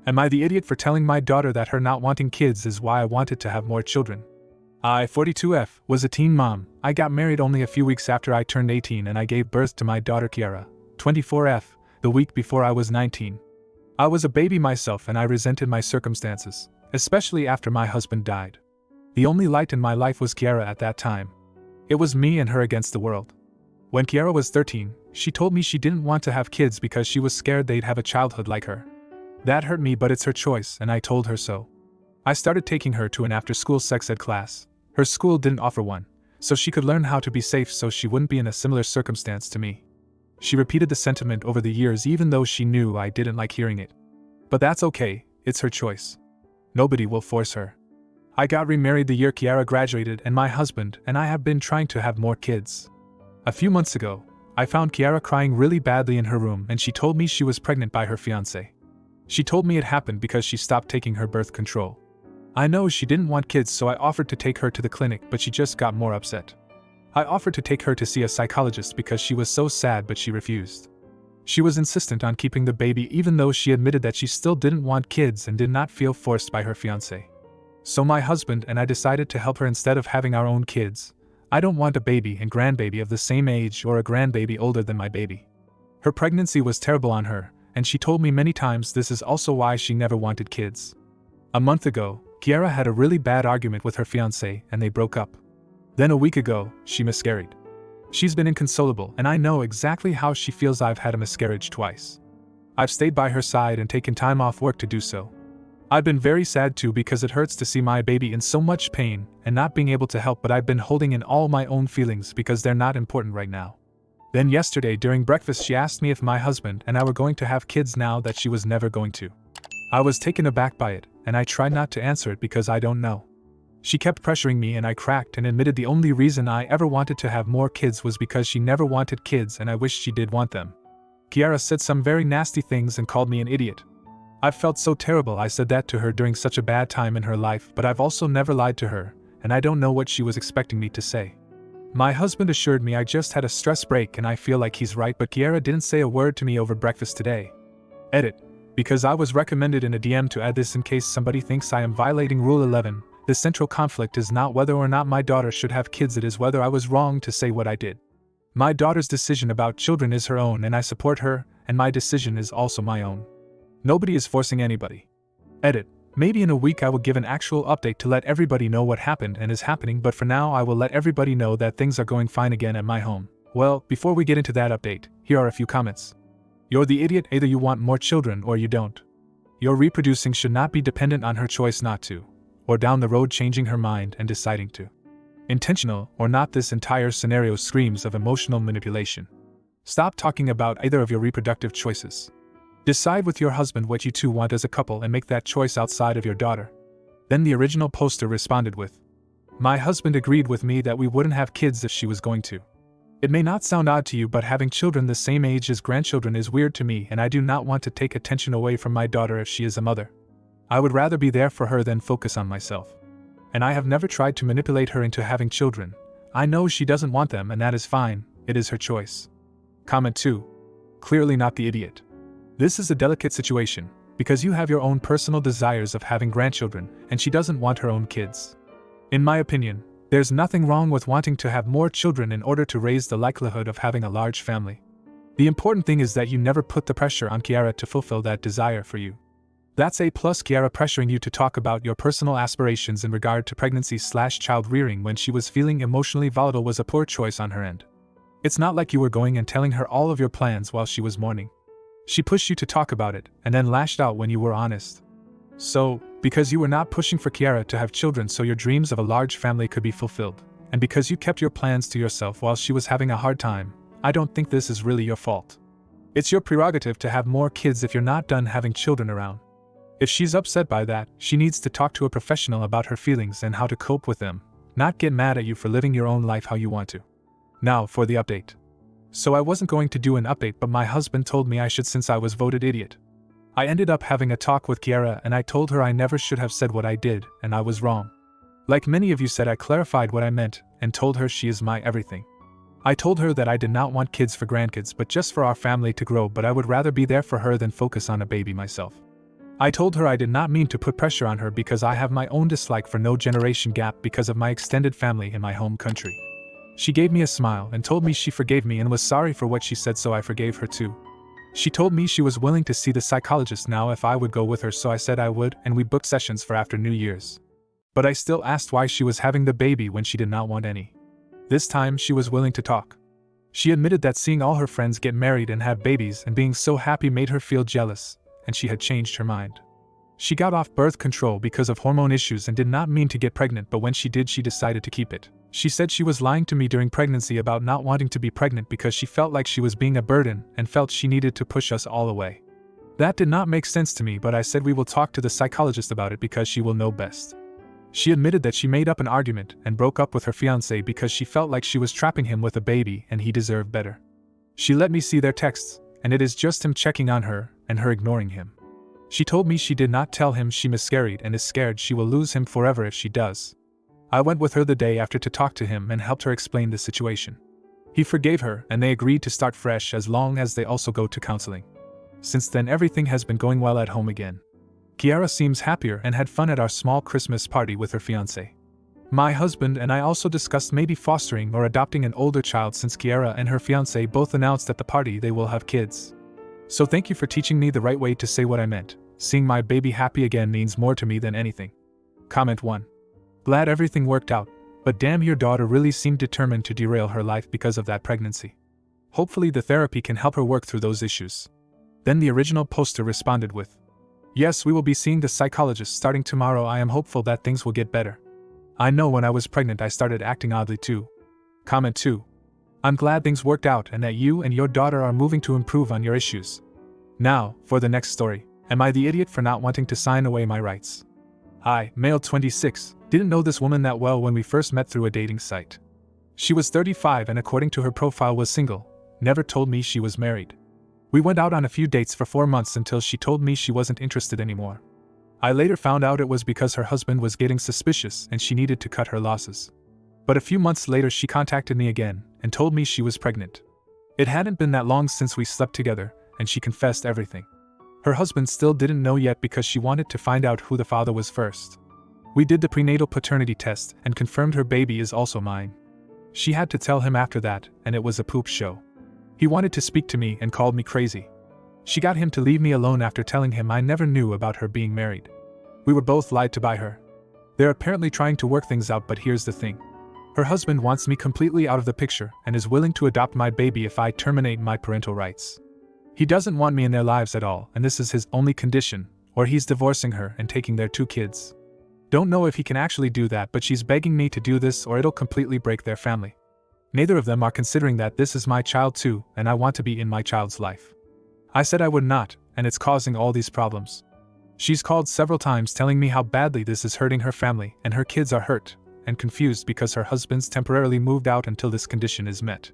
Am I the idiot for telling my daughter that her not wanting kids is why I wanted to have more children? I, 42F, was a teen mom. I got married only a few weeks after I turned 18 and I gave birth to my daughter Kiara, 24F, the week before I was 19. I was a baby myself and I resented my circumstances, especially after my husband died. The only light in my life was Kiara at that time. It was me and her against the world. When Kiara was 13, she told me she didn't want to have kids because she was scared they'd have a childhood like her. That hurt me, but it's her choice and I told her so. I started taking her to an after-school sex ed class. Her school didn't offer one, so she could learn how to be safe so she wouldn't be in a similar circumstance to me. She repeated the sentiment over the years even though she knew I didn't like hearing it. But that's okay, it's her choice. Nobody will force her. I got remarried the year Kiara graduated and my husband and I have been trying to have more kids. A few months ago, I found Kiara crying really badly in her room and she told me she was pregnant by her fiancé. She told me it happened because she stopped taking her birth control. I know she didn't want kids, so I offered to take her to the clinic, but she just got more upset. I offered to take her to see a psychologist because she was so sad, but she refused. She was insistent on keeping the baby even though she admitted that she still didn't want kids and did not feel forced by her fiancé. So my husband and I decided to help her instead of having our own kids. I don't want a baby and grandbaby of the same age or a grandbaby older than my baby. Her pregnancy was terrible on her, and she told me many times this is also why she never wanted kids. A month ago, Kiara had a really bad argument with her fiancé and they broke up. Then a week ago, she miscarried. She's been inconsolable and I know exactly how she feels. I've had a miscarriage twice. I've stayed by her side and taken time off work to do so. I've been very sad too because it hurts to see my baby in so much pain and not being able to help, but I've been holding in all my own feelings because they're not important right now. Then yesterday during breakfast she asked me if my husband and I were going to have kids now that she was never going to. I was taken aback by it, and I tried not to answer it because I don't know. She kept pressuring me and I cracked and admitted the only reason I ever wanted to have more kids was because she never wanted kids and I wished she did want them. Kiara said some very nasty things and called me an idiot. I felt so terrible I said that to her during such a bad time in her life, but I've also never lied to her, and I don't know what she was expecting me to say. My husband assured me I just had a stress break and I feel like he's right, but Kiara didn't say a word to me over breakfast today. Edit. Because I was recommended in a DM to add this in case somebody thinks I am violating Rule 11, the central conflict is not whether or not my daughter should have kids, it is whether I was wrong to say what I did. My daughter's decision about children is her own and I support her, and my decision is also my own. Nobody is forcing anybody. Edit. Maybe in a week I will give an actual update to let everybody know what happened and is happening, but for now I will let everybody know that things are going fine again at my home. Well, before we get into that update, here are a few comments. You're the idiot, either you want more children or you don't. Your reproducing should not be dependent on her choice not to, or down the road changing her mind and deciding to. Intentional or not, this entire scenario screams of emotional manipulation. Stop talking about either of your reproductive choices. Decide with your husband what you two want as a couple and make that choice outside of your daughter. Then the original poster responded with, "My husband agreed with me that we wouldn't have kids if she was going to. It may not sound odd to you, but having children the same age as grandchildren is weird to me, and I do not want to take attention away from my daughter if she is a mother. I would rather be there for her than focus on myself. And I have never tried to manipulate her into having children. I know she doesn't want them and that is fine, it is her choice." Comment 2. Clearly not the idiot. This is a delicate situation, because you have your own personal desires of having grandchildren, and she doesn't want her own kids. In my opinion, there's nothing wrong with wanting to have more children in order to raise the likelihood of having a large family. The important thing is that you never put the pressure on Kiara to fulfill that desire for you. That's A+. Kiara pressuring you to talk about your personal aspirations in regard to pregnancy/child rearing when she was feeling emotionally volatile was a poor choice on her end. It's not like you were going and telling her all of your plans while she was mourning. She pushed you to talk about it and then lashed out when you were honest. So, because you were not pushing for Kiara to have children so your dreams of a large family could be fulfilled, and because you kept your plans to yourself while she was having a hard time, I don't think this is really your fault. It's your prerogative to have more kids if you're not done having children around. If she's upset by that, she needs to talk to a professional about her feelings and how to cope with them, not get mad at you for living your own life how you want to. Now for the update. So I wasn't going to do an update, but my husband told me I should since I was voted idiot. I ended up having a talk with Kiara and I told her I never should have said what I did, and I was wrong. Like many of you said, I clarified what I meant and told her she is my everything. I told her that I did not want kids for grandkids but just for our family to grow, but I would rather be there for her than focus on a baby myself. I told her I did not mean to put pressure on her because I have my own dislike for no generation gap because of my extended family in my home country. She gave me a smile and told me she forgave me and was sorry for what she said, so I forgave her too. She told me she was willing to see the psychologist now if I would go with her, so I said I would, and we booked sessions for after New Year's. But I still asked why she was having the baby when she did not want any. This time she was willing to talk. She admitted that seeing all her friends get married and have babies and being so happy made her feel jealous, and she had changed her mind. She got off birth control because of hormone issues and did not mean to get pregnant, but when she did, she decided to keep it. She said she was lying to me during pregnancy about not wanting to be pregnant because she felt like she was being a burden and felt she needed to push us all away. That did not make sense to me, but I said we will talk to the psychologist about it because she will know best. She admitted that she made up an argument and broke up with her fiancé because she felt like she was trapping him with a baby and he deserved better. She let me see their texts, and it is just him checking on her and her ignoring him. She told me she did not tell him she miscarried and is scared she will lose him forever if she does. I went with her the day after to talk to him and helped her explain the situation. He forgave her and they agreed to start fresh as long as they also go to counseling. Since then everything has been going well at home again. Kiara seems happier and had fun at our small Christmas party with her fiancé. My husband and I also discussed maybe fostering or adopting an older child since Kiara and her fiancé both announced at the party they will have kids. So thank you for teaching me the right way to say what I meant. Seeing my baby happy again means more to me than anything. Comment 1. Glad everything worked out, but damn, your daughter really seemed determined to derail her life because of that pregnancy. Hopefully the therapy can help her work through those issues. Then the original poster responded with, yes, we will be seeing the psychologist starting tomorrow. I am hopeful that things will get better. I know when I was pregnant I started acting oddly too. Comment 2. I'm glad things worked out and that you and your daughter are moving to improve on your issues. Now, for the next story. Am I the idiot for not wanting to sign away my rights? I, male 26, didn't know this woman that well when we first met through a dating site. She was 35 and according to her profile was single, never told me she was married. We went out on a few dates for 4 months until she told me she wasn't interested anymore. I later found out it was because her husband was getting suspicious and she needed to cut her losses. But a few months later she contacted me again and told me she was pregnant. It hadn't been that long since we slept together, and she confessed everything. Her husband still didn't know yet because she wanted to find out who the father was first. We did the prenatal paternity test and confirmed her baby is also mine. She had to tell him after that, and it was a poop show. He wanted to speak to me and called me crazy. She got him to leave me alone after telling him I never knew about her being married. We were both lied to by her. They're apparently trying to work things out, but here's the thing. Her husband wants me completely out of the picture and is willing to adopt my baby if I terminate my parental rights. He doesn't want me in their lives at all, and this is his only condition, or he's divorcing her and taking their 2 kids. Don't know if he can actually do that, but she's begging me to do this or it'll completely break their family. Neither of them are considering that this is my child too, and I want to be in my child's life. I said I would not, and it's causing all these problems. She's called several times telling me how badly this is hurting her family, and her kids are hurt and confused because her husband's temporarily moved out until this condition is met.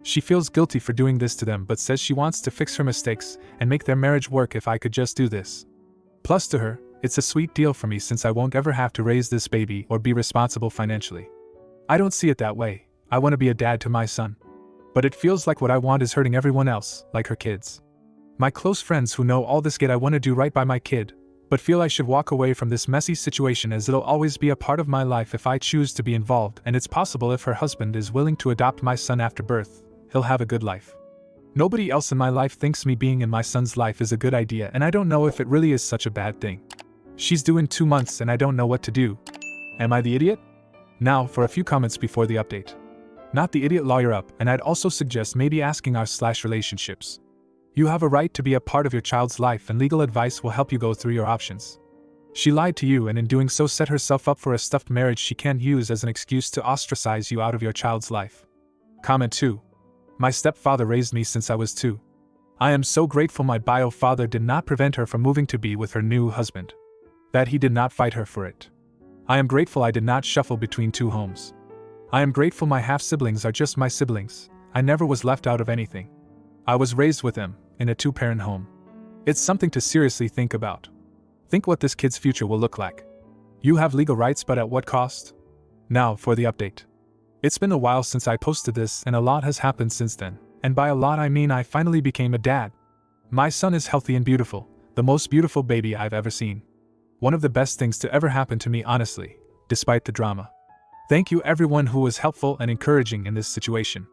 She feels guilty for doing this to them but says she wants to fix her mistakes and make their marriage work if I could just do this. Plus to her, it's a sweet deal for me since I won't ever have to raise this baby or be responsible financially. I don't see it that way. I want to be a dad to my son. But it feels like what I want is hurting everyone else, like her kids. My close friends who know all this get I want to do right by my kid, but feel I should walk away from this messy situation as it'll always be a part of my life if I choose to be involved, and it's possible if her husband is willing to adopt my son after birth, he'll have a good life. Nobody else in my life thinks me being in my son's life is a good idea, and I don't know if it really is such a bad thing. She's due in 2 months and I don't know what to do. Am I the idiot? Now for a few comments before the update. Not the idiot lawyer up, and I'd also suggest maybe asking r/relationships. You have a right to be a part of your child's life and legal advice will help you go through your options. She lied to you and in doing so set herself up for a stuffed marriage she can't use as an excuse to ostracize you out of your child's life. Comment 2. My stepfather raised me since I was 2. I am so grateful my bio father did not prevent her from moving to be with her new husband. That he did not fight her for it. I am grateful I did not shuffle between 2 homes. I am grateful my half-siblings are just my siblings. I never was left out of anything. I was raised with them, in a 2-parent home. It's something to seriously think about. Think what this kid's future will look like. You have legal rights, but at what cost? Now for the update. It's been a while since I posted this and a lot has happened since then, and by a lot I mean I finally became a dad. My son is healthy and beautiful, The most beautiful baby I've ever seen. One of the best things to ever happen to me, honestly, despite the drama. Thank you everyone who was helpful and encouraging in this situation.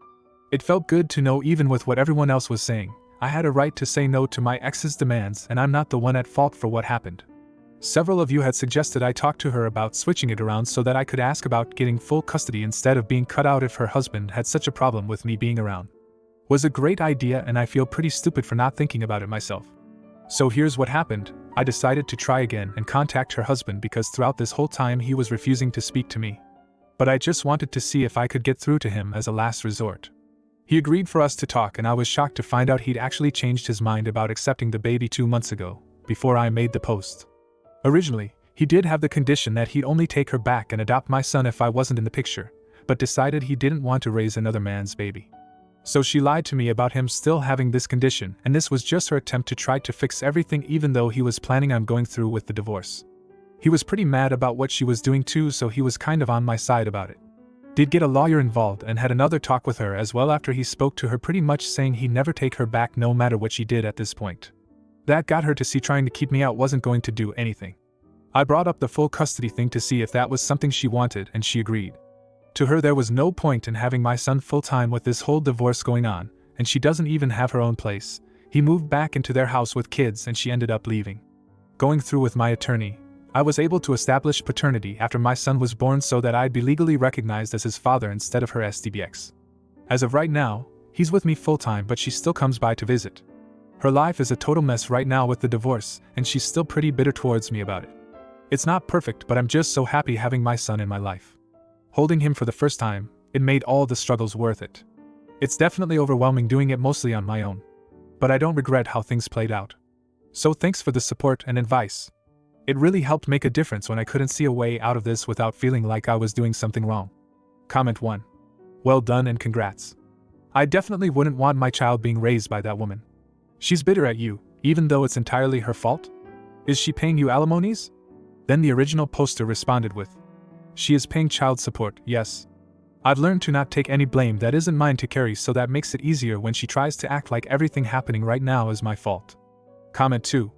It felt good to know even with what everyone else was saying, I had a right to say no to my ex's demands and I'm not the one at fault for what happened. Several of you had suggested I talk to her about switching it around so that I could ask about getting full custody instead of being cut out if her husband had such a problem with me being around. Was a great idea and I feel pretty stupid for not thinking about it myself. So here's what happened. I decided to try again and contact her husband because throughout this whole time he was refusing to speak to me. But I just wanted to see if I could get through to him as a last resort. He agreed for us to talk and I was shocked to find out he'd actually changed his mind about accepting the baby 2 months ago, before I made the post. Originally, he did have the condition that he'd only take her back and adopt my son if I wasn't in the picture, but decided he didn't want to raise another man's baby. So she lied to me about him still having this condition, and this was just her attempt to try to fix everything even though he was planning on going through with the divorce. He was pretty mad about what she was doing too, so he was kind of on my side about it. Did get a lawyer involved and had another talk with her as well after he spoke to her pretty much saying he'd never take her back no matter what she did at this point. That got her to see trying to keep me out wasn't going to do anything. I brought up the full custody thing to see if that was something she wanted and she agreed. To her there was no point in having my son full-time with this whole divorce going on, and she doesn't even have her own place. He moved back into their house with kids and she ended up leaving. Going through with my attorney, I was able to establish paternity after my son was born so that I'd be legally recognized as his father instead of her STBX. As of right now, he's with me full-time but she still comes by to visit. Her life is a total mess right now with the divorce, and she's still pretty bitter towards me about it. It's not perfect, but I'm just so happy having my son in my life. Holding him for the first time, it made all the struggles worth it. It's definitely overwhelming doing it mostly on my own. But I don't regret how things played out. So thanks for the support and advice. It really helped make a difference when I couldn't see a way out of this without feeling like I was doing something wrong. Comment 1. Well done and congrats. I definitely wouldn't want my child being raised by that woman. She's bitter at you, even though it's entirely her fault? Is she paying you alimonies? Then the original poster responded with, she is paying child support, yes. I've learned to not take any blame that isn't mine to carry, so that makes it easier when she tries to act like everything happening right now is my fault. Comment 2.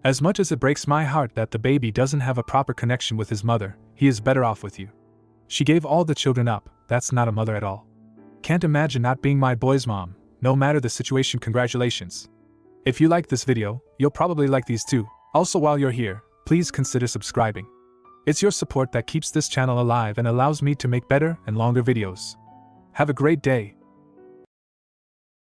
As much as it breaks my heart that the baby doesn't have a proper connection with his mother, he is better off with you. She gave all the children up, that's not a mother at all. Can't imagine not being my boy's mom, no matter the situation. Congratulations. If you like this video, you'll probably like these too. Also, while you're here, please consider subscribing. It's your support that keeps this channel alive and allows me to make better and longer videos. Have a great day.